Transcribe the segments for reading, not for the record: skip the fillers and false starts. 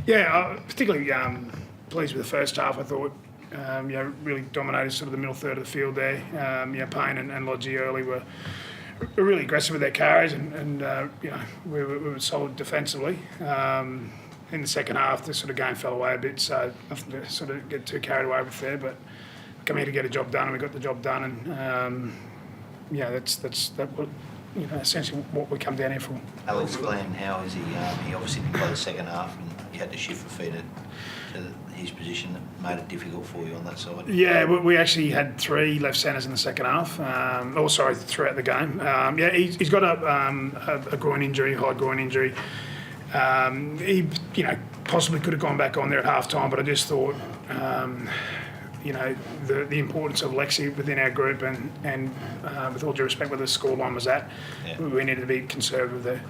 Yeah, particularly pleased with the first half. I thought, really dominated sort of the middle third of the field there. Payne and Lodgy early were really aggressive with their carries, and we were solid defensively. In the second half, the sort of game fell away a bit, so nothing to sort of get too carried away with there. But come here to get a job done, and we got the job done, and that's essentially what we come down here for. Alex Glenn, how is he? He obviously didn't play the second half, and you had to shift the feet to his position. That made it difficult for you on that side. Yeah, we actually had 3 left centres in the second half. Throughout the game. He's got a groin injury, high groin injury. He, possibly could have gone back on there at half time, but I just thought, the importance of Lexi within our group, and with all due respect where the scoreline was at, we needed to be conservative there.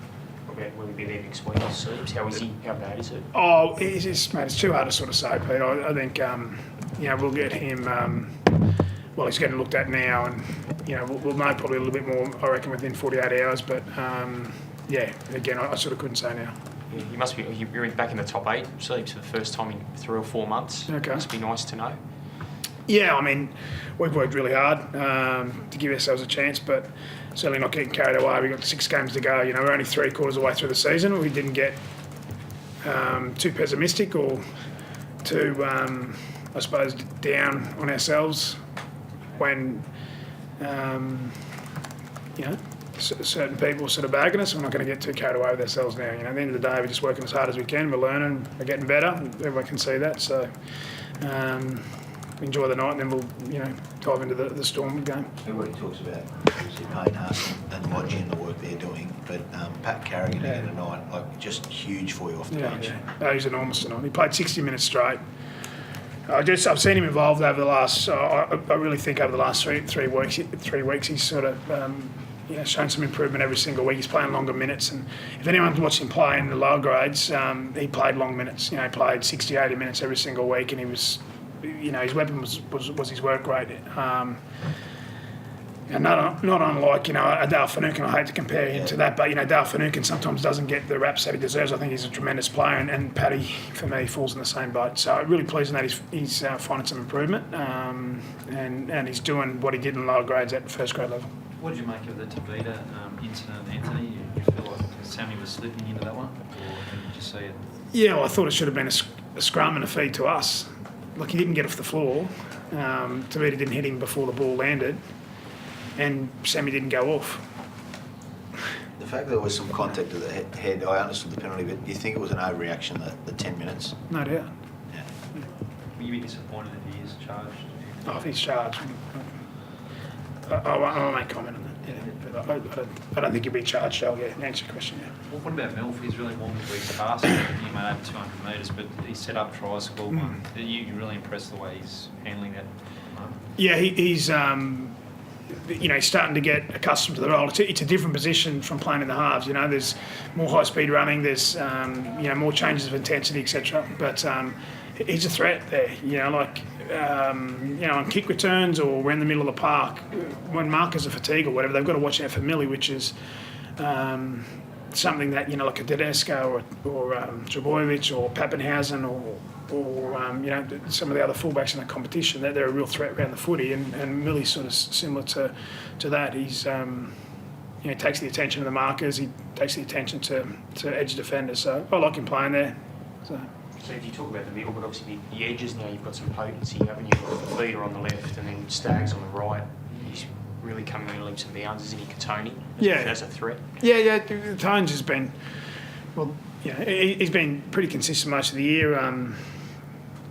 Will he be there next week? How is he? How bad is it? Oh, it's too hard to sort of say, Pete. I think, we'll get him. He's getting looked at now, and we'll know probably a little bit more, I reckon, within 48 hours. But again, I sort of couldn't say now. Yeah, you must be. You're back in the top 8, so for the first time in 3 or 4 months. Okay. Must be nice to know. Yeah, I mean, we've worked really hard to give ourselves a chance, but certainly not getting carried away. We've got 6 games to go. We're only 3/4 of the way through the season. We didn't get too pessimistic or too, down on ourselves when, certain people sort of bagging us. We're not going to get too carried away with ourselves now. At the end of the day, we're just working as hard as we can. We're learning. We're getting better. Everyone can see that. So enjoy the night, and then we'll dive into the Storm game. Everybody talks about obviously Payne and Lodgy and the work they're doing, but Pat Carrigan again tonight, just huge for you off the bench. Yeah. He's enormous tonight. He played 60 minutes straight. I've seen him involved over the last. I really think over the last three weeks he's sort of shown some improvement every single week. He's playing longer minutes, and if anyone's watched him play in the lower grades, he played long minutes. He played 60, 80 minutes every single week, and he was, his weapon was his work rate. And not unlike, a Dale Finucane. I hate to compare him to that, but, Dale Finucane sometimes doesn't get the raps that he deserves. I think he's a tremendous player, and Paddy, for me, falls in the same boat. So really pleasing that he's finding some improvement, and he's doing what he did in lower grades at first grade level. What did you make of the Tavita incident, Anthony? You feel like Sammy was slipping into that one, or did you just see it? Yeah, well, I thought it should have been a scrum and a feed to us. Like, he didn't get off the floor. Tavita didn't hit him before the ball landed, and Sammy didn't go off. The fact that there was some contact to the head, I understood the penalty, but do you think it was an overreaction, the 10 minutes? No doubt. Yeah. Will you be disappointed if he is charged? Oh, if he's charged, I won't make comment on that. Yeah, but I don't think he'll be charged. I'll answer your question. Yeah. Well, what about Milf? He's really warmed the week's past. He made over 200 metres, but he set up tries, scored one. You really impressed the way he's handling that? Yeah, he's he's starting to get accustomed to the role. It's a different position from playing in the halves. There's more high speed running. There's more changes of intensity, etc. But he's a threat there. On kick returns, or we're in the middle of the park, when markers are fatigue or whatever, they've got to watch out for Millie, which is something that like a Tedesco or Trebojevic or Pappenhausen or some of the other fullbacks in the competition, they're a real threat around the footy, and Millie's sort of similar to that. He's he takes the attention of the markers, he takes the attention to edge defenders. So I like him playing there. So if you talk about the middle, but obviously the edges now, you've got some potency, haven't you? You've got the feeder on the left, and then Staggs on the right. He's really coming in leaps and bounds, isn't he, Katoni? As a threat. Yeah. Tones has been, he's been pretty consistent most of the year.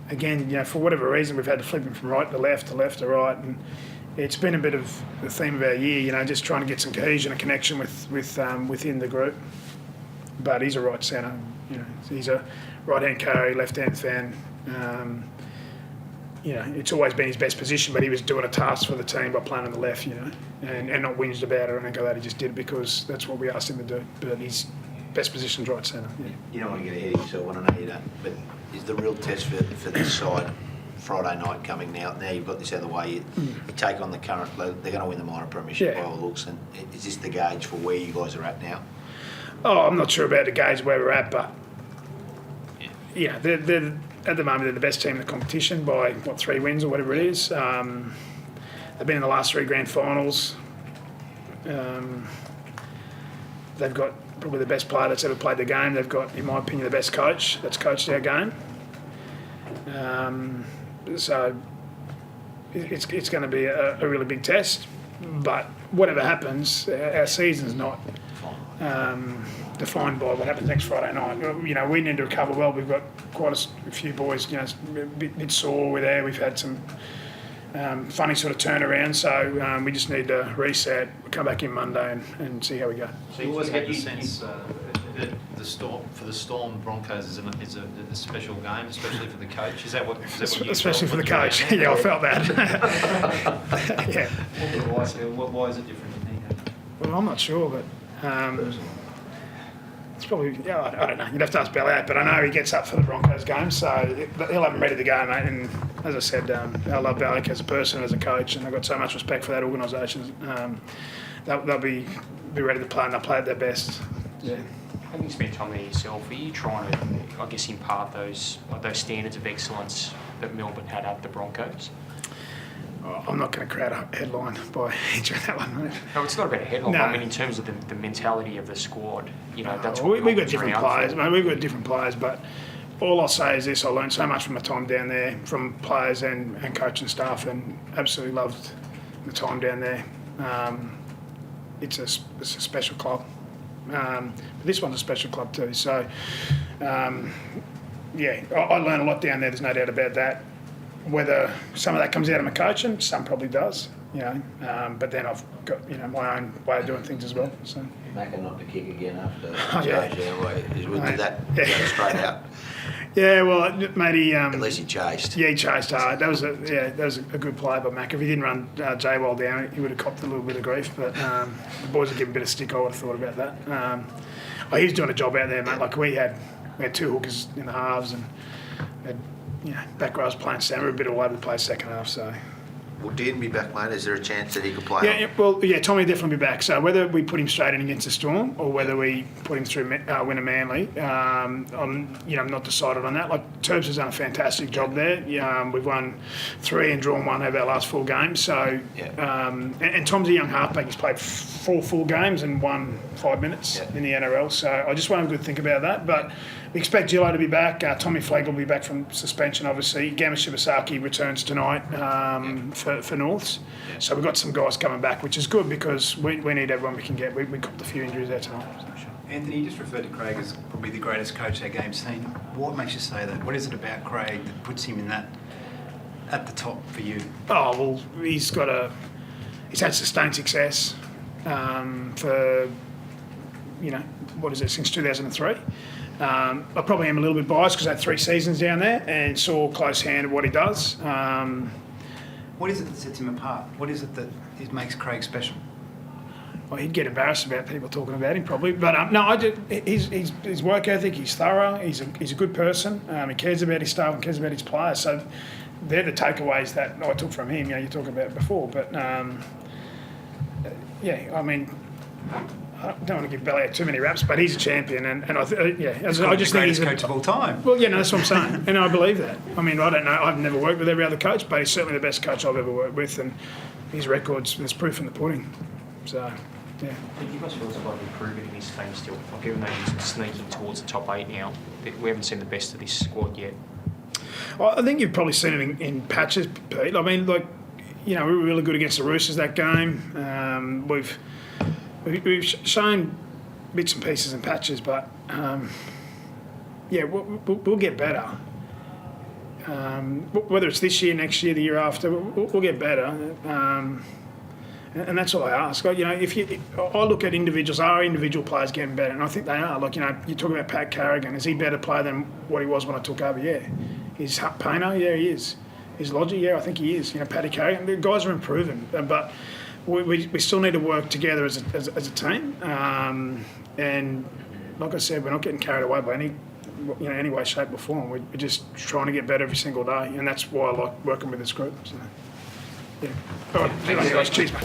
Again, for whatever reason, we've had to flip him from right to left to right, and it's been a bit of the theme of our year. Just trying to get some cohesion and connection within the group. But he's a right centre. He's a right-hand carry, left-hand fan. It's always been his best position, but he was doing a task for the team by playing on the left, and not whinged about it or anything like that. He just did it because that's what we asked him to do. But his best position's right centre. Yeah. You don't want to get ahead of yourself, I know you don't, but is the real test for this side Friday night coming now? Now you've got this out of the way, you take on the current, they're going to win the minor premiership by all looks, and is this the gauge for where you guys are at now? Oh, I'm not sure about the gauge where we're at, but yeah, they're at the moment they're the best team in the competition by 3 wins or whatever it is. They've been in the last 3 grand finals. They've got probably the best player that's ever played the game. They've got, in my opinion, the best coach that's coached our game. So it's going to be a really big test. But whatever happens, our season's not defined by what happens next Friday night. You know, we need to recover well. We've got quite a few boys, you know, a bit sore. We're there. We've had some funny sort of turnaround. So we just need to reset, come back in Monday and see how we go. So you always get the sense that the Storm Broncos is a special game, especially for the coach. Is that what you especially felt for the when you were coach? down there? Yeah, I felt that. Yeah. Why is it different than here? Well, I'm not sure, but it's probably, yeah, I don't know. You'd have to ask Belliot, but I know he gets up for the Broncos game, so he'll have him ready to go, mate. And as I said, I love Belliot as a person, as a coach, and I've got so much respect for that organisation. They'll be ready to play, and they'll play at their best. Yeah. Having spent time there yourself, are you trying to, I guess, impart those standards of excellence that Melbourne had at the Broncos? I'm not going to create a headline by entering that one, mate. No, it's not about a headline. No. I mean, in terms of the mentality of the squad, you know, that's what we've got Melbourne's different renowned players, for. mate. We've got different players, but all I'll say is this: I learned so much from my time down there, from players and coaching staff, and absolutely loved the time down there. It's a special club. But this one's a special club too. So, yeah, I learned a lot down there. There's no doubt about that. Whether some of that comes out of my coaching, some probably does, you know. But then I've got, you know, my own way of doing things as well. So. Macca not to kick again after Yeah. Did that go straight out? Yeah, well, matey. At least he chased. Yeah, he chased hard. That was a good play by Mac. If he didn't run Seibold down, he would have copped a little bit of grief. But the boys would give him a bit of stick. I would have thought about that. He was doing a job out there, mate. Like we had 2 hookers in the halves and had, you know, back rows playing centre, a bit all over the place second half. So. Will Dean be back, mate? Is there a chance that he could play? Yeah, Tommy will definitely be back. So whether we put him straight in against the Storm or whether we put him through Winner Manly, I'm not decided on that. Like Terps has done a fantastic job there. We've won 3 and drawn 1 over our last 4 games. So and Tom's a young halfback. He's played 4 full games and won 5 minutes in the NRL. So I just want to have a good think about that. But we expect Gillo to be back. Tommy Flegg will be back from suspension, obviously. Gamma Shibasaki returns tonight for Norths. So we've got some guys coming back, which is good because we need everyone we can get. We copped a few injuries there tonight. Anthony, you just referred to Craig as probably the greatest coach our game's seen. What makes you say that? What is it about Craig that puts him in that at the top for you? Oh, well, he's had sustained success for, since 2003. I probably am a little bit biased because I had 3 seasons down there and saw close hand of what he does. What is it that sets him apart? What is it that makes Craig special? Well, he'd get embarrassed about people talking about him probably, but his work ethic, he's thorough, he's a good person, he cares about his staff and cares about his players. So they're the takeaways that I took from him. You talked about it before, but I don't want to give Belliot too many raps, but he's a champion, and I just think he's the greatest coach of all time. Well, that's what I'm saying, and I believe that. I mean, I don't know. I've never worked with every other coach, but he's certainly the best coach I've ever worked with, and his records, there's proof in the pudding. So, yeah. Do you guys feel there's a lot of improvement in this team still? Like, even though he's sneaking towards the top 8 now, we haven't seen the best of this squad yet. I think you've probably seen it in patches, Pete. I mean, we were really good against the Roosters that game. We've shown bits and pieces and patches, but we'll get better. Whether it's this year, next year, the year after, we'll get better. And that's all I ask. I look at individuals. Are individual players getting better? And I think they are. You talk about Pat Carrigan. Is he a better player than what he was when I took over? Yeah. Is Paino? Yeah, he is. Is Lodgy? Yeah, I think he is. Paddy Carrigan. The guys are improving, but we still need to work together as a team. And like I said, we're not getting carried away by any way, shape or form. We're just trying to get better every single day, and that's why I like working with this group. So, yeah. All right, thanks, guys. Cheers, mate.